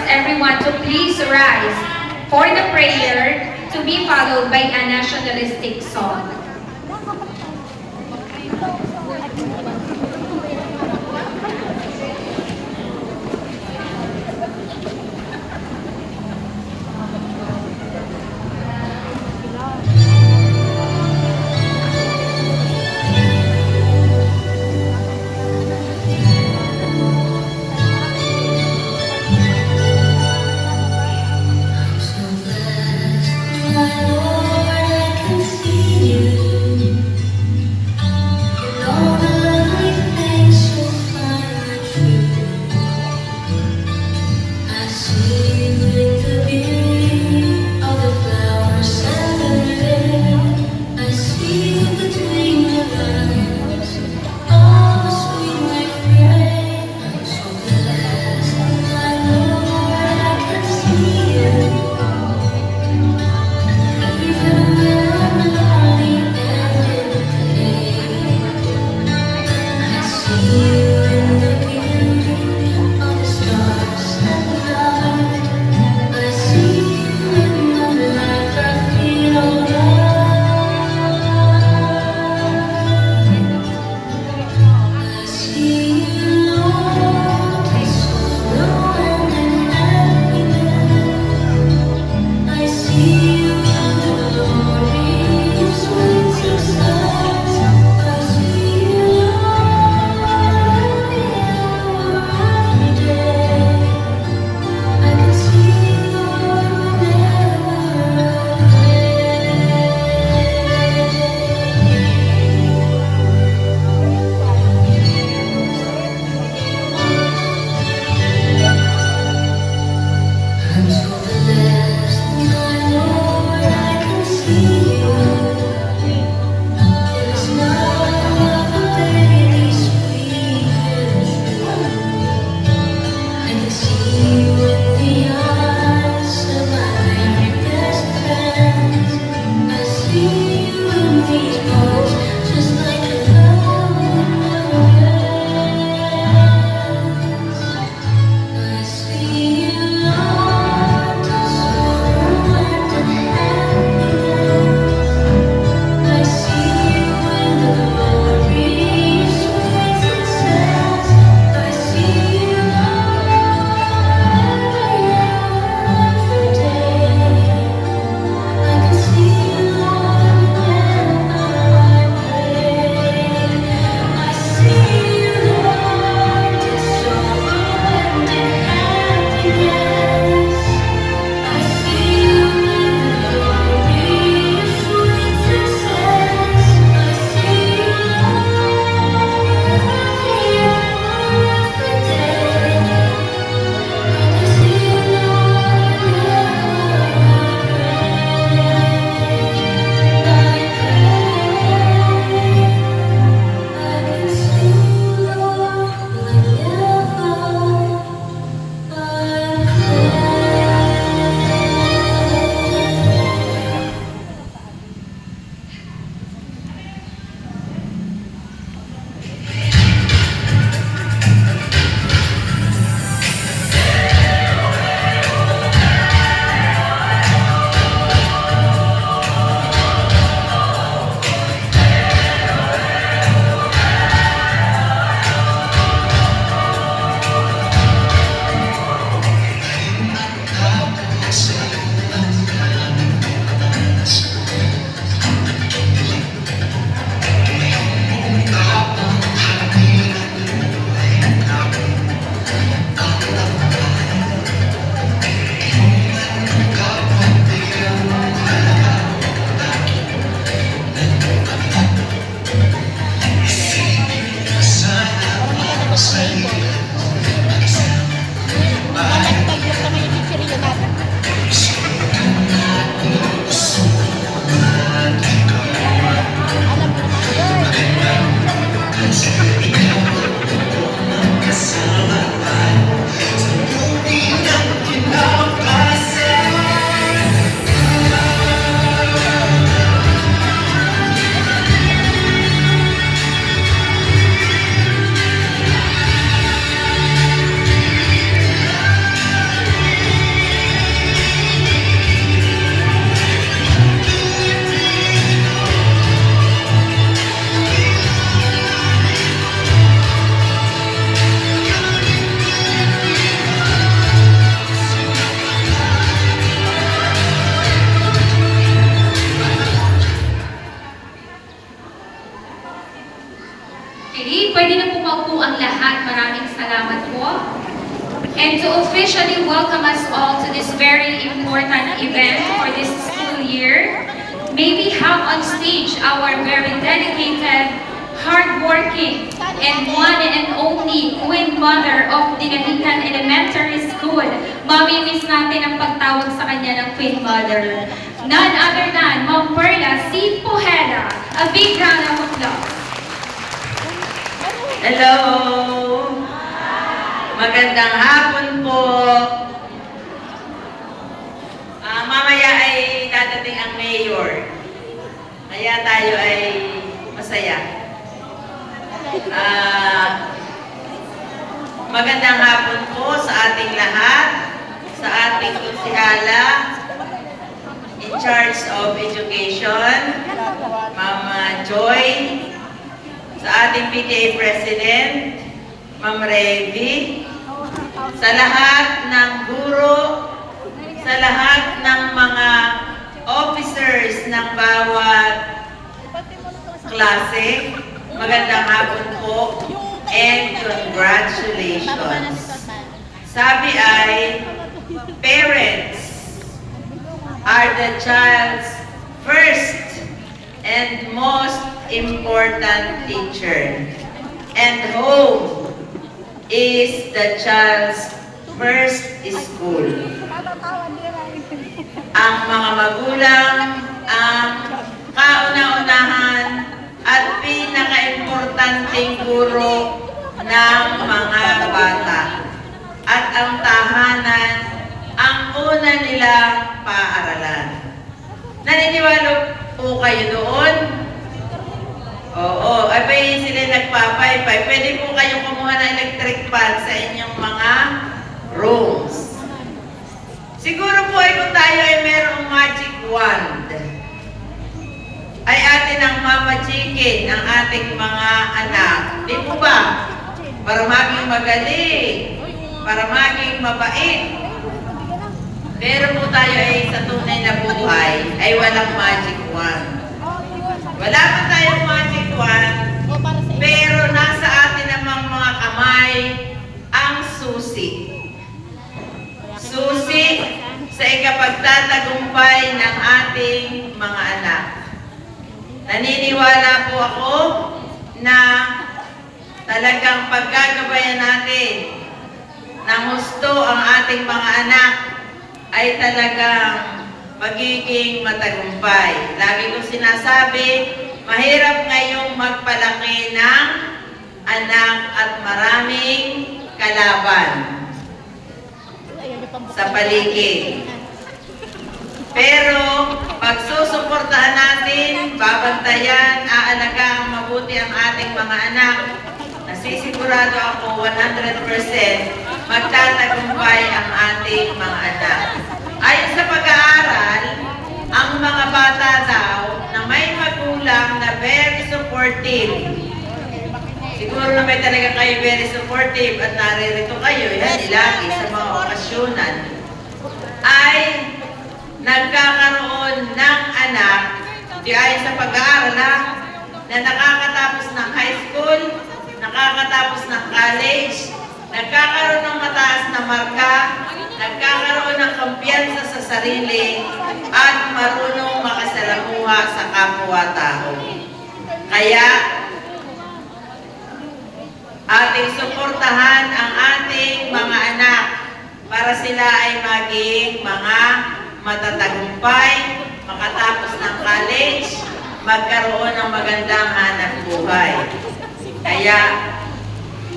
everyone to please rise for the prayer to be followed by a nationalistic song. officially welcome us all to this very important event for this school year, may we have on stage our very dedicated, hardworking, and one and only Queen Mother of Dinahican Elementary School. Mami-miss natin ang pagtawag sa kanya ng Queen Mother. None other than Ma'am Perla C. Pujeda. A big round of applause. Hello! Magandang hapon po. Mamaya ay dadating ang mayor. Kaya tayo ay masaya. Magandang hapon po sa ating lahat, sa ating konsihala, in charge of education, Mama Joy, sa ating PTA President, Ma'am Revy, sa lahat ng guro, sa lahat ng mga officers ng bawat klase, magandang hapon po and congratulations. Sabi ay, parents are the child's first and most important teacher, and home is the child's first school. Ang mga magulang ang kauna-unahan at pinaka-importanting guro ng mga bata. At ang tahanan ang una nilang paaralan. Naniniwala po kayo doon? Oo, abay sila nagpapaypay. Pwede po kayong kumuha ng electric fan sa inyong mga rooms. Siguro po ay kung tayo ay merong magic wand, ay atin ang Mama Chicken, ang ating mga anak. Di po ba? Para maging magaling, para maging mabait. Pero po tayo ay sa tunay na buhay, ay walang magic wand. Wala pa tayong magic wand, pero nasa atin namang mga kamay ang susi. Susi sa ikapagtatagumpay ng ating mga anak. Naniniwala po ako na talagang paggagabayan natin ng gusto ang ating mga anak ay talagang magiging matagumpay. Lagi kong sinasabi, mahirap ngayong magpalaki ng anak at maraming kalaban sa paligid. Pero pag susuportahan natin, babantayan, aalagaan mabuti ang ating mga anak, nasisigurado ako 100% magtatagumpay ang ating mga anak. Ayon sa pag-aaral, ang mga bata daw na may magulang na very supportive. Siguro na may talaga kayo very supportive at naririto kayo, yan lagi sa mga okasyonan, ay nagkakaroon ng anak, di ayon sa pag-aaral na nakakatapos ng high school, nakakatapos ng college, nagkakaroon ng mataas na marka, nagkakaroon ng kumpiyansa sa sarili, at marunong makasalamuha sa kapwa-tao. Kaya, ating suportahan ang ating mga anak para sila ay maging mga matatagumpay, makatapos ng college, magkaroon ng magandang hanap buhay. Kaya,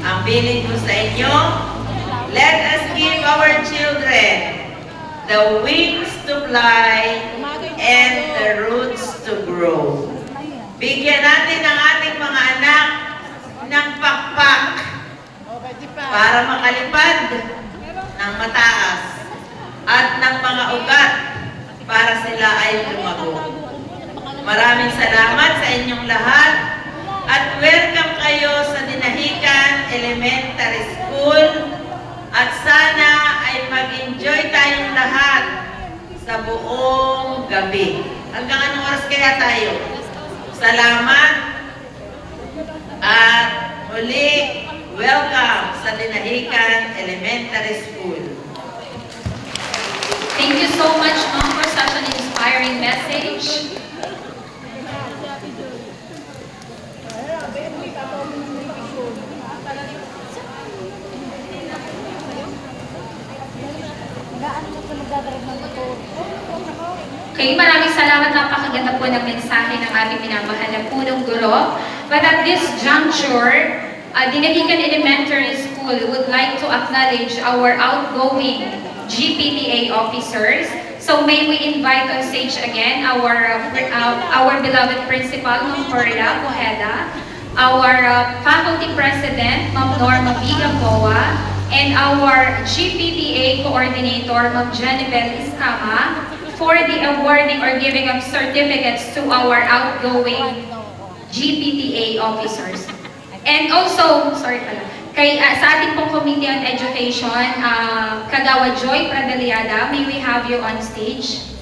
ang bilin ko sa inyo, let us give our children the wings to fly and the roots to grow. Bigyan natin ang ating mga anak ng pakpak para makalipad ng mataas at ng mga ugat para sila ay lumago. Maraming salamat sa inyong lahat at welcome kayo sa Dinahican Elementary School at sana ay mag-enjoy tayong lahat sa buong gabi. Hanggang anong oras kaya tayo? Salamat at muli welcome sa Dinahican Elementary School. Okay, maraming salamat. Napakaganda po ng mensahe ng ating minamahal na punong guro. But at this juncture, Dinahican Elementary School would like to acknowledge our outgoing GPTA officers. So may we invite on stage again our beloved principal, Ma'am Perla Cojeda, our faculty president, Ma'am Norma Bigapoa, and our GPTA coordinator, Ma'am Janibel Iscama, for the awarding or giving of certificates to our outgoing GPTA officers. And also, sa ating pong Committee on Education, Kagawa Joy Pradaliada, may we have you on stage?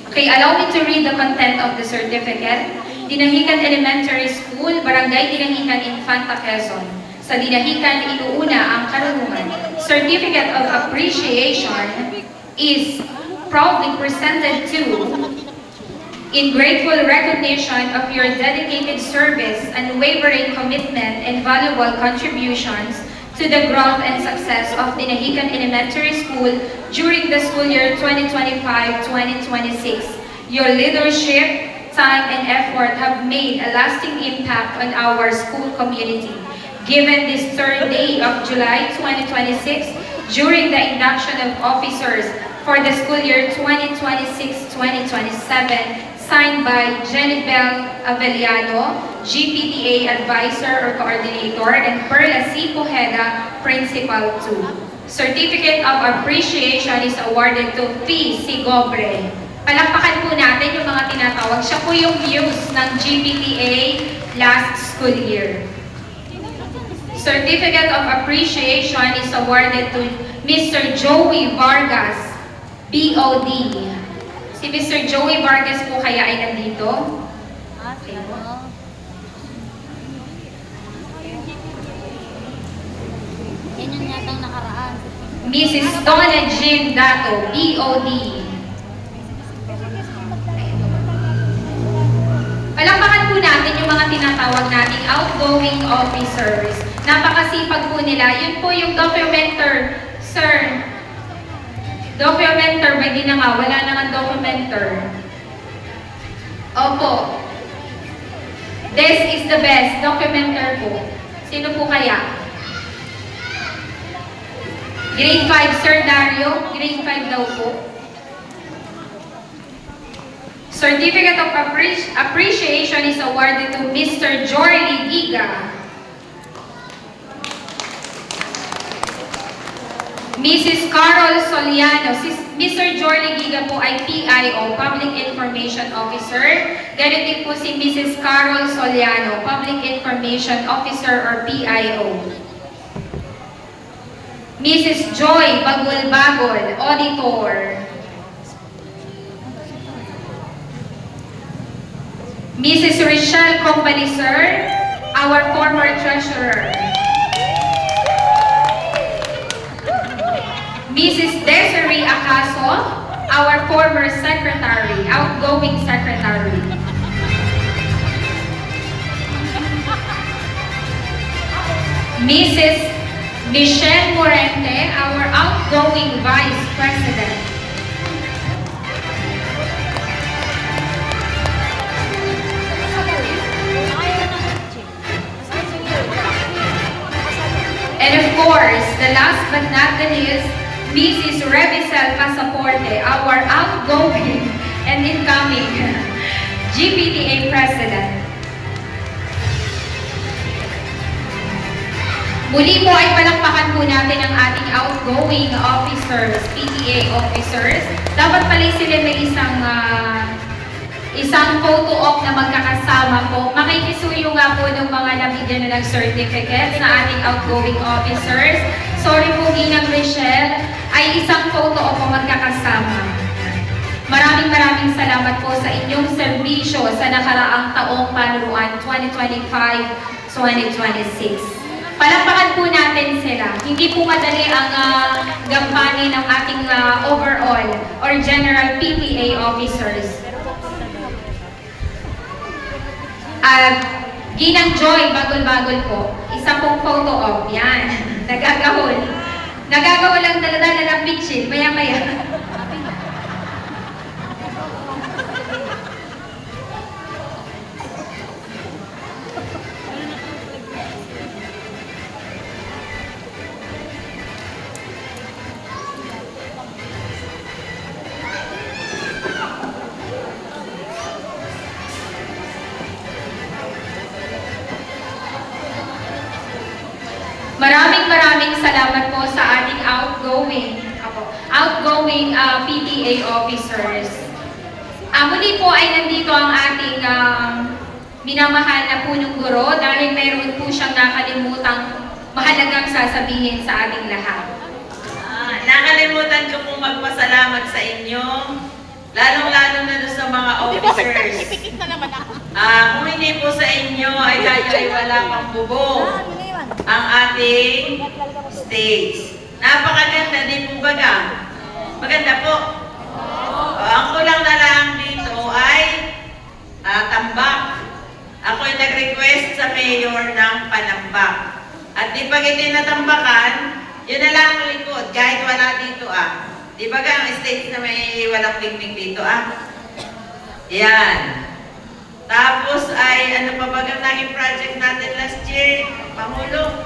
Okay, allow me to read the content of the certificate. Dinahican Elementary School, Barangay Dinahican, Infanta, Quezon. Sa Dinahican, inuuna ang karunungan. Certificate of Appreciation is proudly presented to, in grateful recognition of your dedicated service, unwavering commitment, and valuable contributions to the growth and success of Dinahican Elementary School during the school year 2025-2026. Your leadership, time, and effort have made a lasting impact on our school community. Given this third day of July 2026, during the induction of officers for the school year 2026-2027, signed by Janibel Avellano, GPTA Advisor or Coordinator, and Perla C. Cojeda, Principal 2. Certificate of Appreciation is awarded to P. Sigobre. Palakpakan po natin yung mga tinatawag. Siya po yung muse ng GPTA last school year. Certificate of Appreciation is awarded to Mr. Joey Vargas, BOD. Si Mr. Joey Vargas po kaya ay nandito? Okay. Yan yung yatang nakaraan. Mrs. Donna Jean Dato, BOD. Palakpakan po natin yung mga tinatawag nating outgoing officers. Napakasipag po nila. Yun po yung documenter. Sir, documenter, may di na nga. Wala na nga documenter. Opo. This is the best. Documenter po. Sino po kaya? Grade 5, Sir Dario. Grade 5 daw po. Certificate of Appreciation is awarded to Mr. Jorly Giga. Mrs. Carol Soliano. Mr. Jorly Giga po ay PIO, Public Information Officer. Ganun din po si Mrs. Carol Soliano, Public Information Officer or PIO. Mrs. Joy Bagol-Bagol, Auditor. Mrs. Richelle Compaliser, our former Treasurer. Mrs. Desiree Acaso, our former Secretary, outgoing Secretary. Mrs. Michelle Morente, our outgoing Vice President. And of course, the last but not the least, Mrs. Revisel Pasaporte, our outgoing and incoming GPTA President. Muli po ay palakpakan po natin ang ating outgoing officers, PTA officers. Dapat pala sila may isang photo op na magkakasama po. Makikisuyo nga po ng mga nabigyan na ng certificate sa ating outgoing officers. Sorry po, Ginang Richelle, ay isang photo op po magkakasama. Maraming salamat po sa inyong serbisyo sa nakaraang taong panuruan 2025-2026. Palakpakan po natin sila. Hindi po madali ang gampanin ng ating overall or general PTA officers. At Ginang Joy, bagol-bagol po. Isa pong photo op. Yan. Nagagahol. Nagagahol lang dala-dala ng pitchin. Maya-maya. Maraming salamat po sa ating outgoing PTA officers. Muli po ay nandito ang ating minamahal na punong guro dahil mayroon po siyang nakalimutang mahalagang sasabihin sa ating lahat. Nakalimutan ko pong magpasalamat sa inyo, lalong-lalo na doon sa mga officers. Kung hindi po sa inyo ay kayo ay wala pang bubong ang ating stage. Napakaganda, di po baga? Maganda po. Ang kulang na lang dito ay tambak. Ako ay nag-request sa mayor ng panambak. At di pag hindi natambakan, yun na lang ang likod, kahit wala dito Di ba ang stage na may walang pingping dito Yan. Tapos ay, ano pa ba ang naging project natin last year? Pangulo?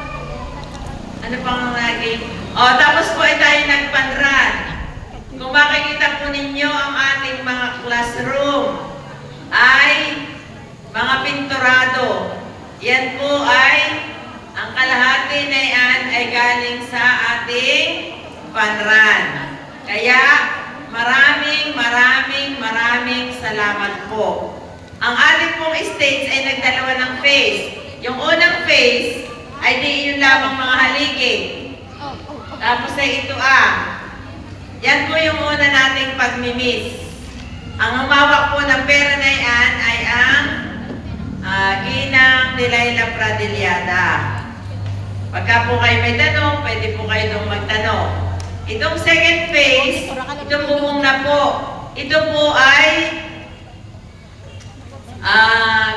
Ano pang naging? Tapos po ay tayo nagpanran. Kung makikita po ninyo ang ating mga classroom, ay mga pinturado. Yan po ay, ang kalahati na yan ay galing sa ating panran. Kaya, maraming salamat po. Ang ating pong stage ay nagdalawa ng phase. Yung unang phase ay di yun lamang mga haligi. Tapos ay ito Yan po yung una nating pagmimiss. Ang humawak po ng pera na yan ay ang Ginang Delilah Pradillada. Pagka po kayo may tanong, pwede po kayo nung magtanong. Itong second phase, itong bubong na po. Ito po ay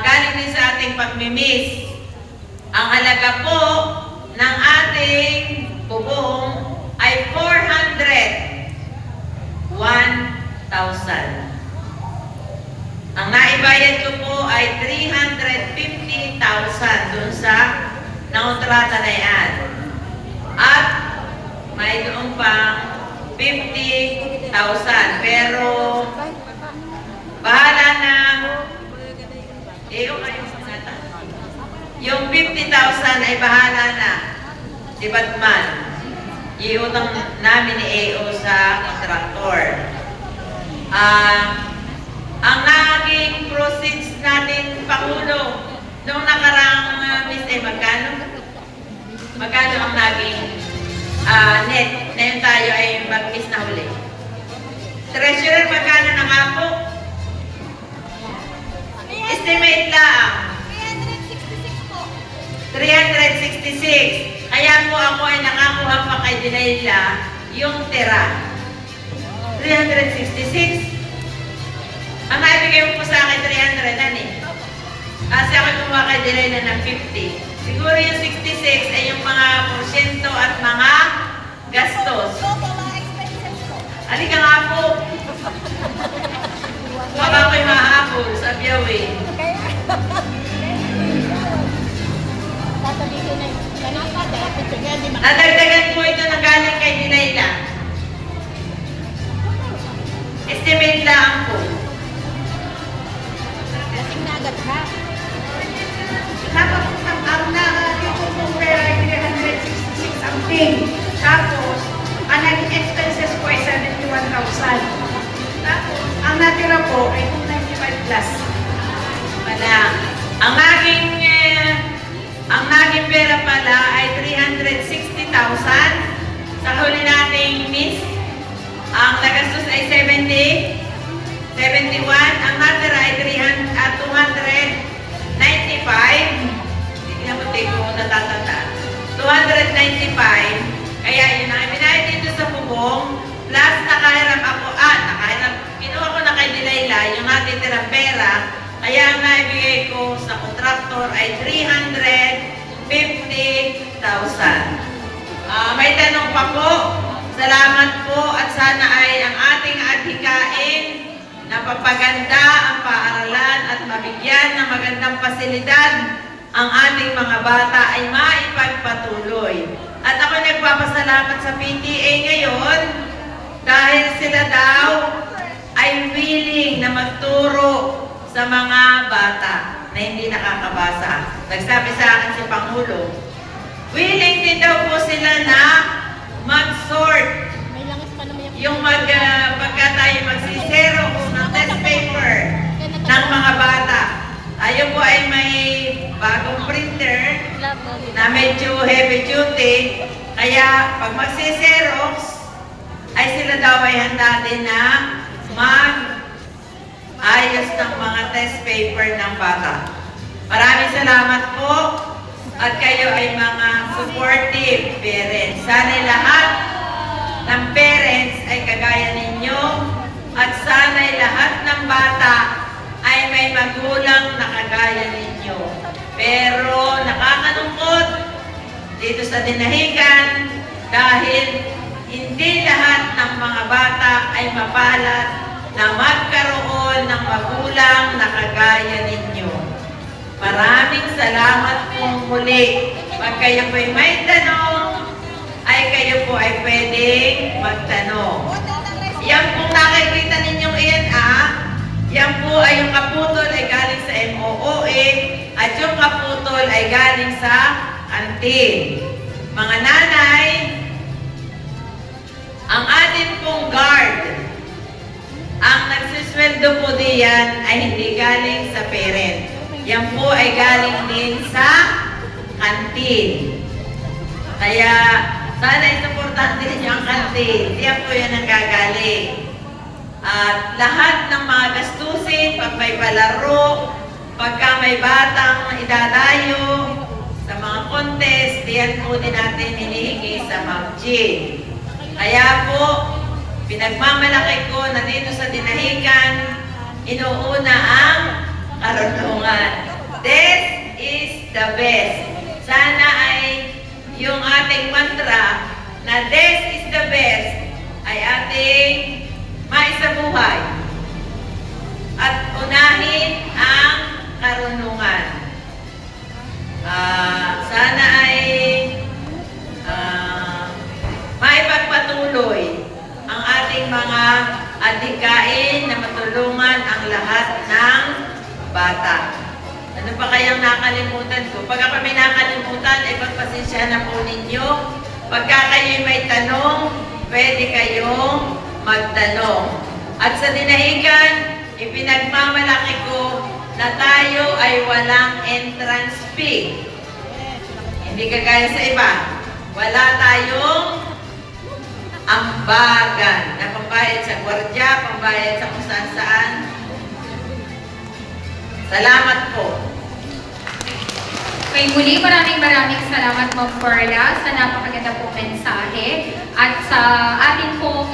galing din sa ating pagmimiss. Ang halaga po ng ating bubong ay 401,000. Ang naibayad ko po ay 350,000 dun sa nangontrata na yan. At may doon pang 50,000. Pero bahala na yung 50,000 ay bahala na si Batman. Iutang namin ni AO sa kontraktor. Ang naging proceeds natin, Pangulo, noong nakarang magkano ang naging net na yun tayo ay mag-miss na huli? Treasurer, magkano na nga po? Estimate lang. 366. Kaya po ako ay nakakuha pa kay Delilah yung tira. 366. Ang naibigay mo po sa akin 300 Kasi ako kumuha kay Delilah ng 50. Siguro yung 66 ay yung mga porsyento at mga gastos. Halika nga po. Baka ako'y mahabol sa biyawin. Nadagdagan po ito na galing kay Delilah. Estimate lang po. Tapos, ang dito pong pera ay 366 ang pay. Tapos, ang naging expenses po ay 71,000. Tapos, ang natira po ay 295 plus. Wala. Ang naging pera pala ay 360,000. Sa huli nating miss, ang nagastos ay 71. Ang natira ay 295. Hindi na mo ko natatandaan. 295. Kaya yun ang ibinayad dito sa bubong. Plus nakahiram ako. Kinuha ko na kay Delilah yung natitirang pera Kaya ang naibigay ko sa kontraktor ay 350,000. May tanong pa po. Salamat po at sana ay ang ating adhikain na papaganda ang paaralan at mabigyan ng magandang pasilidad ang ating mga bata ay maipagpatuloy. At ako nagpapasalamat sa PTA ngayon dahil sila daw ay willing na magturo sa mga bata na hindi nakakabasa. Nagsabi sa akin si Pangulo, willing din daw po sila na mag-sort. May langis pa naman Yung pagka tayo magsisero ng test paper ng mga bata. Tayo po ay may bagong printer na medyo heavy duty. Kaya pag magsiserox, ay sila daw ay handa din na mag-ayos ng mga test paper ng bata. Maraming salamat po at kayo ay mga supportive parents. Sana lahat ng parents ay kagaya ninyo at sana'y lahat ng bata ay may magulang na kagaya ninyo. Pero nakakalungkot dito sa Dinahican dahil hindi lahat ng mga bata ay mapalad na magkaroon ng magulang na kagaya ninyo. Maraming salamat po muli. Pag kayo po ay may tanong, ay kayo po ay pwedeng magtanong. Yan pong nakikita ninyong iyan yan po ay yung kaputol ay galing sa MOOE at yung kaputol ay galing sa kantin. Mga nanay, ang atin pong guard, ang nagsisweldo po diyan ay hindi galing sa parent. Yan po ay galing din sa kantin. Kaya sana isuportahan din niyo ang kantin. Yan po yan ang gagaling. At lahat ng mga gastusin, pag may palaro, pagka may batang idadayo sa mga contest, diyan po din natin hinihingi sa Ma'am Jean. Kaya po, pinagmamalaki ko na dito sa Dinahican, inuuna ang karunungan. This is the best. Sana ay yung ating mantra na this is the best ay ating maisabuhay at unahin ang karunungan. Sana ay maipagpatuloy ang ating mga adhikain na matulungan ang lahat ng bata. Ano pa kayang nakalimutan ko? Pag ako may nakalimutan, ay pagpasensya na po ninyo. Pagka kayo may tanong, pwede kayong magtanong. At sa Dinahican, ipinagmamalaki ko na tayo ay walang entrance fee. Hindi kagaya sa iba. Wala tayong ambagan na pambayad sa gwardiya, pambayad sa kung saan-saan. Salamat po. Okay, muli maraming salamat Ma'am Perla sa napakaganda pong mensahe at sa ating pong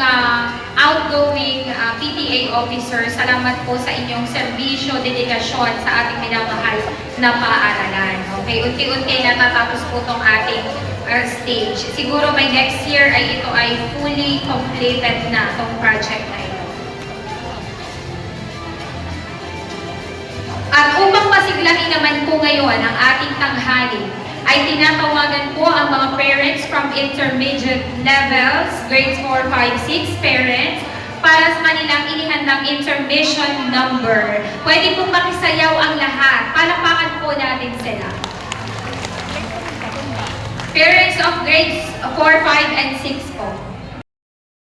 outgoing PTA officer, salamat po sa inyong serbisyo, dedikasyon sa ating minamahal na paaralan. Okay, unti-unti natatapos po itong ating stage. Siguro by next year ay ito ay fully completed na itong project na ito. At upang masiglahin naman po ngayon ang ating tanghali, ay tinatawagan po ang mga parents from intermediate levels, grades 4, 5, 6 parents, para sa kanilang inihandang intermission number. Pwede pong makisayaw ang lahat. Palakpakan po natin sila. Parents of grades 4, 5,